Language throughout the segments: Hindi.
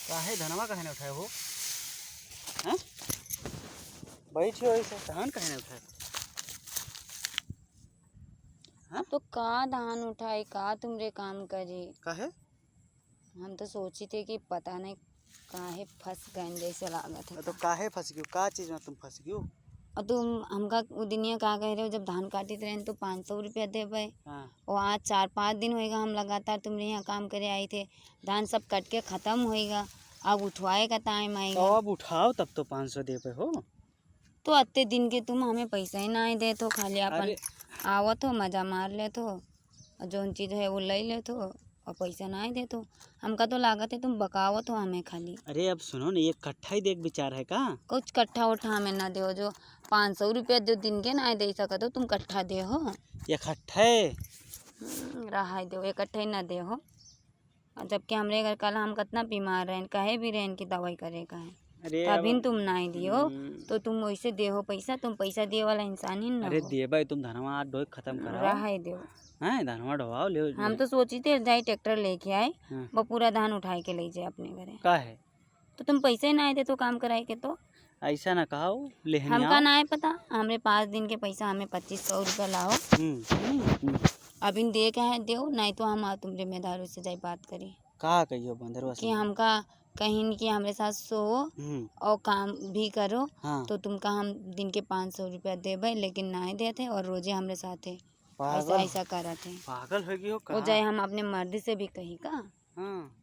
काहे धनवा काहे न उठाए हो? हैं? बैठियो ऐसे धान काहे न उठाए? हाँ? तो का धान उठाई का तुमरे काम करी। काहे? हम तो सोची थे कि पता नहीं काहे फंस गए जैसे लागत है। तो काहे फंस गयो? का चीज में तुम फंस गयो? और तुम हमका वो दिनिया का कह रहे हो जब धान काटी रहे तो 500 रुपया देवे। हाँ। और आज 4-5 दिन होएगा हम लगातार तुम्हारे यहाँ काम करे आए थे। धान सब कट के खत्म होएगा, अब उठवाए का टाइम तो आएगा। अब उठाओ तब तो 500 दे पे हो। तो अत्ते दिन के तुम हमें पैसा ही ना दे तो खाली अपन अरे आवत हो मजा मार ले तो और जो चीज़ है वो ले ले तो और पैसा ना दे तो हमका तो लागत है तुम बकावत हो हमें खाली। अरे अब सुनो ना, ये कट्ठा ही देख विचार है का? कुछ कट्ठा उठा हमें ना दे जो 500 रुपया जो दिन के ना दे सकत हो तुम कट्ठा दे हो। ये कट्ठा है। रहा दो इकट्ठे ना दे हो। और जबकि हमरे घर कल हम कितना बीमार रहें कहे भी रहें कि दवाई करे का है अरे तभी अब तुम ना दियो तो तुम वैसे दे हो पैसा। तुम पैसा दिए वाला इंसान ही ना अरे हो। दे भाई, तुम धनवा आज ढोक खत्म कराओ। रहा दो। हैं धनवा ढोवाओ ले। हम तो सोची थे जाए ट्रैक्टर लेके आए हाँ। वो पूरा धान उठाए के ले जाए अपने घरे। का है? तो तुम पैसे ना दे तो काम कराए के तो ऐसा ना कहो, लेहनी हमका आओ। ना है पता। हमरे 5 दिन के पैसा हमें 2500 रुपया लाओ। अब इन दे के है दो नहीं तो हम तुम जिम्मेदारों से जाए बात करी का कहियो बंदरवा कि हमका कहीं कि हमरे साथ सो और काम भी करो। हाँ। तो तुमका हम दिन के 500 रुपया देवे लेकिन ना देते और रोजे हमरे साथ है ऐसा पागल ऐसा करत है। पागल हो गई हो वो का? जाए हम अपने मर्दी से भी कही का। हाँ।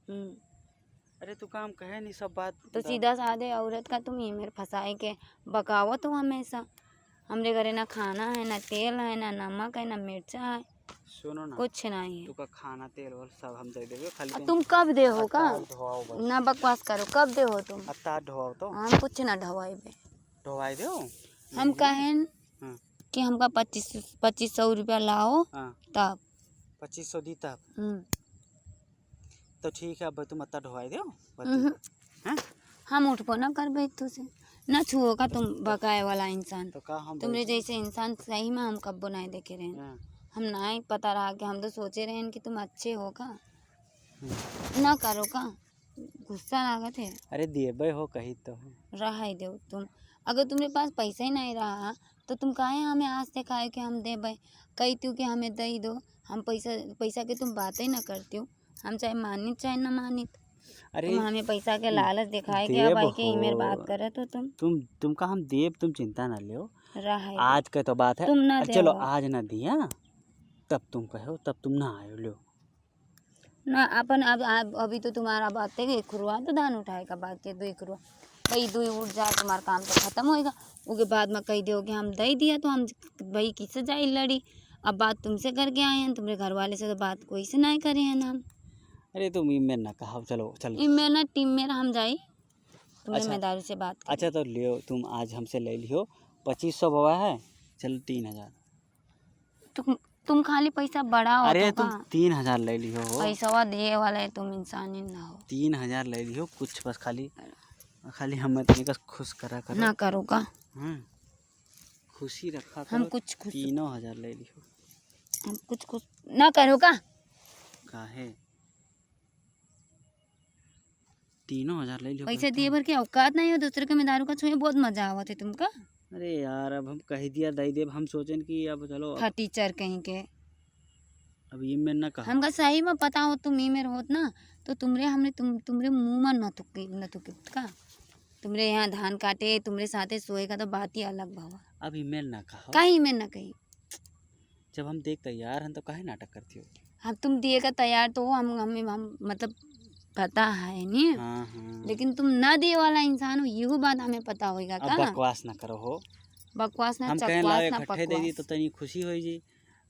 अरे तू काम कहे नहीं सब बात तो सीधा साधे औरत का तुम ईमेल फंसाए के बकावत हो हमेशा। हमरे घरे ना खाना है ना तेल है ना नमक है ना मिर्चा है सुनो ना, कुछ नहीं है। तू का खाना तेल और सब हम दे देबे खाली और तुम कब दे हो का ढोवाओ बस। ना बकवास करो कब दे हो तुम। अत्ता ढोवाओ तो हम कुछ ना ढवाइबे। ढोवाई दो। हम कहें हाँ। कि हमका 2500 रुपया लाओ हाँ। तब 2500 दी तब हम्म। तो ठीक है। अब तुम अत्ता ढोवाई दो हम्म। हैं? हम उठबो ना करबे तुझसे ना छुओ का तुम बकाए वाला इंसान। तो का हम तुमरे जैसे इंसान सही में हम कब्बो नहीं देखे रहे। हाँ। हम ना ही पता रहा कि हम तो सोचे रहे कि तुम अच्छे हो का ना करो का गुस्सा लागत है। अरे देबे हो कही तो रहा ही दो तुम। अगर तुम्हारे पास पैसा ही नहीं रहा तो तुम काहे हमें आज दिखाए कि हम देबे कही तू कि हमें दे दो। हम पैसा पैसा के तुम बातें ना करती हो। हम चाहे मानित चाहे ना मानित अरे तुम हमें पैसा के लालच दिखाए कि अब आई के ईमेल बात करे तो तुम का हम देव, तुम चिंता ना लियो। रहा आज का तो बात है। तुम ना चलो दो आज ना दिया तब तुम कहो, तब तुम ना आयो लो ना अपन अब अभी तो तुम्हारा बात है 1 रुआ तो धान उठाए का बात है 2 रुआ भाई 2 उठ जाए तुम्हारा काम तो खत्म होएगा। उसके बाद में कही दोगे हम दे दिया तो हम भाई किससे जाए लड़ी। अब बात तुमसे करके आए हैं तुम्हारे घर वाले से तो बात कोई से नहीं करे हैं ना हम। अरे तुम ईमेल ना कहो, चलो चलो इनमें ना टीम में हम जाए तुम अच्छा। जिम्मेदारी से बात करें। अच्छा तो लियो तुम आज हमसे ले लियो 2500 बाबा है। चलो 3000। तुम खाली पैसा बढ़ाओ अरे तो तुम 3000 ले लियो हो। पैसा दिए वाला है तुम इंसान ही ना हो। 3000 ले लियो कुछ बस खाली खाली हमें तनिक खुश करा करो ना करो का खुशी रखा करो। हम कुछ खुश 3000 ले लियो। हम कुछ ना करो का काहे 3000 ले लियो पैसे दिए भर के औकात नहीं हो दूसरे के मेदारू का छुए बहुत मजा आवत है तुमका। अरे यार अब हम कह दिया दई देव, हम सोचें कि अब चलो टीचर कहीं के अब ईमेल ना कहा। हमका सही में पता हो तुम ईमेल होत ना तो तुमरे मुंह में न तुकी का तुमरे यहाँ धान काटे तुमरे साथे सोए का तो बात ही अलग भावा। अब ईमेल ना कहा। कहीं में ना कहीं जब हम देख तैयार हैं तो काहे नाटक करती हो। हम तुम दिए का तैयार तो हो हम मतलब पता है नहीं। हाँ। लेकिन तुम ना दिए वाला इंसान हो यही बात हमें पता होएगा अब का। बकवास ना करो हो। बकवास ना हम कहें लाओ चकवास ना इकट्ठे दे दी तो पकवास तनी खुशी हो जी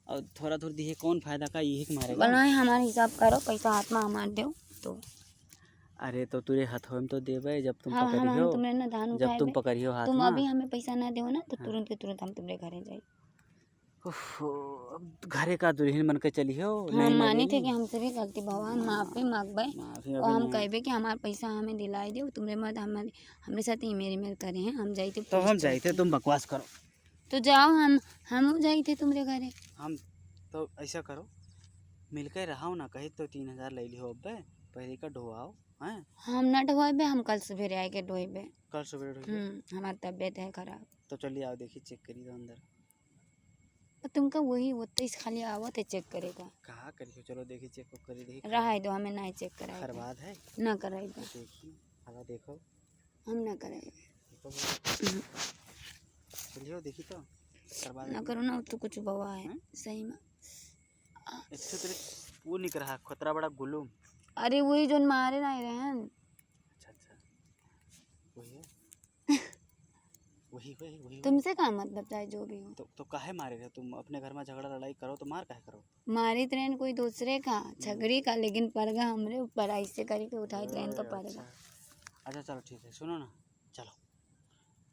और थोड़ा थोड़ा दिए कौन फायदा का यही के मारेगा। बनाए हमारा हिसाब करो पैसा हाथ में हमार दो तो। अरे तो तुरे हथों में तो देबे जब तुम हम पकड़ियो। तुमने ना धान जब तुम उठाए पकड़ियो हाथ तुम में। अभी हमें पैसा ना दो ना तो तुरंत के तुरंत हम तुम्हारे घरे जाए। अब घरे का दुल्हन बन के चलियो। हम माने थे कि हमसे भी गलती भगवान माफी मांगबे माफी और हम कहबे कि हमारा पैसा हमें दिलाई दो तुमरे मत हमारे साथ ईमेल करे हैं हम जाते तो हम जाते तुम बकवास करो तो जाओ हम जाते तुम्हारे घरे। हम तो ऐसा करो मिलकर रहो ना कही तो 3000 ले लियो अब पहले का ढोआओ हैं। हम ना ढोएबे, हम कल सवेरे आए के ढोएबे। कल सवेरे ढोइए। हमारी तबीयत है खराब। तो चलिए आओ देखिए चेक करिए तो अंदर। तो तुमका वही होते इस खाली आवत है चेक करेगा। कहाँ करिए, चलो देखिए चेक करिए देखिए। रहा दो, हमें ना चेक कराए खरबाद है ना कराएगा। देखिए हवा देखो। हम ना कराएगा। चलिए देखिए तो खरबाद ना करो ना, तो कुछ बवा है सही में। इससे तेरे वो निकल रहा खतरा बड़ा गुलूम। अरे वही जो मारे ना रहे हैं। अच्छा अच्छा वही है। वही तुमसे क्या मतलब, चाहे जो भी हो। तो काहे मारेगा? तुम अपने घर में झगड़ा लड़ाई करो तो मार काहे करो? मारी ट्रेन कोई दूसरे का झगड़ी का, लेकिन पड़गा हमरे ऊपर ऐसे करके उठाई ट्रेन तो पड़गा। अच्छा चलो ठीक है, सुनो ना, चलो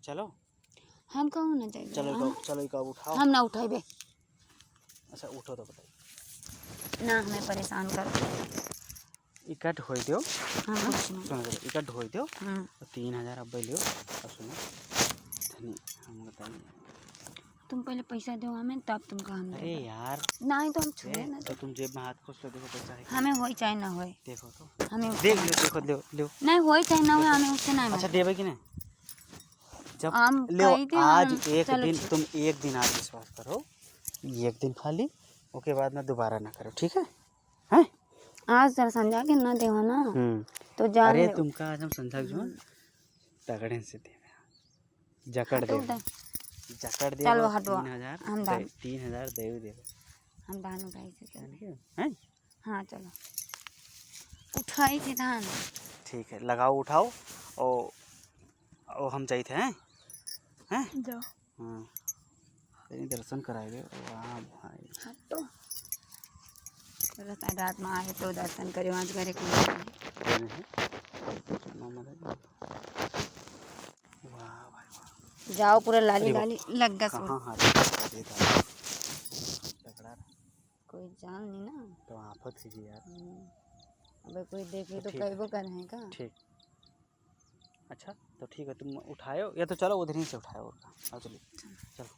चलो हम कहूँ ना चाहिए। चलो इका उठाओ। हम ना उठाइबे। अच्छा उठो तो बताइए ना हमें परेशान कर। इकट्ठ हो दो। हाँ सुनो इकट्ठ हो दो। 3000 अब लियो। और सुनो धनी हम बताइए, तुम पहले पैसा दो हमें, तब तुम काम। अरे यार नहीं तो हम छोड़े ना। तो तुम जेब में हाथ खोस लो, देखो पैसा है। हमें होई चाहे ना होई, देखो तो हमें देख लो, देखो लो नहीं होई चाहे ना होई, हमें उससे नहीं। अच्छा देवे कि नहीं? जब हम लो आज एक चलो दिन तुम एक दिन आज विश्वास करो, एक दिन खाली, उसके बाद में दोबारा ना करो, ठीक है? हैं? आज जरा समझा के ना देवा ना तो जान। अरे तुमका आज हम समझा जो तगड़े से दे जकड़ दे जकड़ दे। चलो हटो 3000 दे हम धान उठाई से चल। हैं? हाँ चलो उठाई थी धान। ठीक है लगाओ उठाओ। और हम चाहिए थे हैं जाओ। हाँ तेरी दर्शन कराएंगे। वाह भाई हटो। रात में आए तो दर्शन करे, आज करे को। वाह भाई वाह। जाओ पूरा लाली लाली लग गया। कहाँ हाथ कोई जान नहीं ना तो आफत है यार। अबे कोई देख ली तो कहबो करें का। ठीक अच्छा तो ठीक है, तुम उठाओ या तो चलो उधर ही से उठाओ। और चलो चलो।